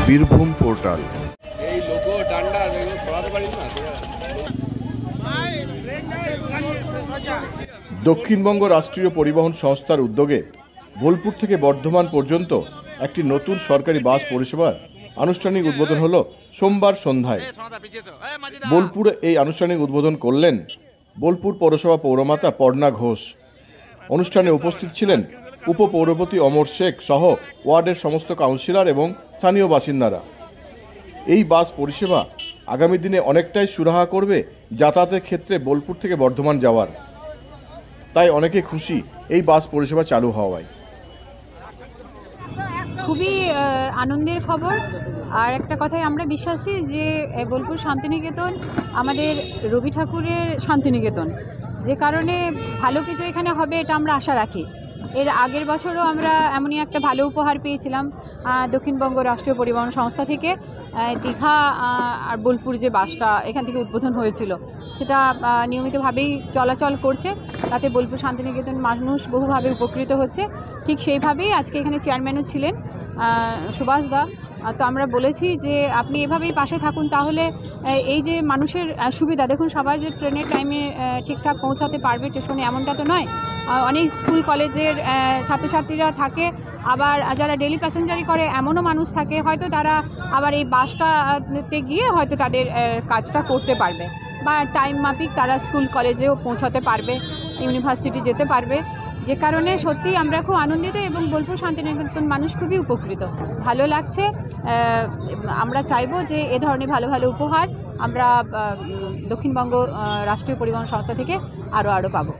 Birbhum portal. Dakshinbanga রাষ্ট্রীয় পরিবহন সংস্থার উদ্যোগে বোলপুর থেকে বর্ধমান পর্যন্ত একটি নতুন সরকারি বাস পরিষেবার আনুষ্ঠানিক উদ্বোধন হলো সোমবার সন্ধ্যায়। বোলপুরে এই আনুষ্ঠানিক উদ্বোধন করলেন বোলপুর পৌরসভা পৌরমাতা পর্ণা ঘোষ। অনুষ্ঠানে উপস্থিত ছিলেন উপপৌরপতি অমর শেখ সহ ওয়ার্ডের সমস্ত কাউন্সিলর এবং স্থানীয় বাসিন্দারা। এই বাস পরিষেবা আগামী দিনে অনেকটাই সুরাহা করবে যাতায়াতের ক্ষেত্রে বোলপুর থেকে বর্ধমান যাওয়ার। তাই অনেকে খুশি এই বাস পরিষেবা চালু হওয়ায়। খুবই আনন্দের খবর। আর একটা কথাই আমরা বিশ্বাসী যে বোলপুর শান্তিনিকেতন আমাদের রবি ঠাকুরের শান্তিনিকেতন, যে কারণে ভালো কিছু এখানে হবে এটা আমরা আশা রাখি। এর আগের বছরও আমরা এমনই একটা ভালো উপহার পেয়েছিলাম দক্ষিণবঙ্গ রাষ্ট্রীয় পরিবহন সংস্থা থেকে। দীঘা আর বোলপুর যে বাসটা এখান থেকে উদ্বোধন হয়েছিল সেটা নিয়মিতভাবেই চলাচল করছে, তাতে বোলপুর শান্তিনিকেতন মানুষ বহুভাবে উপকৃত হচ্ছে। ঠিক সেইভাবেই আজকে এখানে চেয়ারম্যানও ছিলেন সুভাষ দা। তো আমরা বলেছি যে আপনি এভাবেই পাশে থাকুন, তাহলে এই যে মানুষের সুবিধা, দেখুন সবাই যে ট্রেনের টাইমে ঠিকঠাক পৌঁছাতে পারবে স্টেশনে এমনটা তো নয়। অনেক স্কুল কলেজের ছাত্রছাত্রীরা থাকে, আবার যারা ডেলি প্যাসেঞ্জারি করে এমনও মানুষ থাকে, হয়তো তারা আবার এই বাসটাতে গিয়ে হয়তো তাদের কাজটা করতে পারবে বা টাইম মাফিক তারা স্কুল কলেজেও পৌঁছাতে পারবে, ইউনিভার্সিটি যেতে পারবে। যে কারণে সত্যি আমরা খুব আনন্দিত এবং বোলপুর শান্তিনিকেতন মানুষ খুবই উপকৃত, ভালো লাগছে। আমরা চাইবো যে এ ধরনের ভালো ভালো উপহার আমরা দক্ষিণবঙ্গ রাষ্ট্রীয় পরিবহন সংস্থা থেকে আরও পাবো।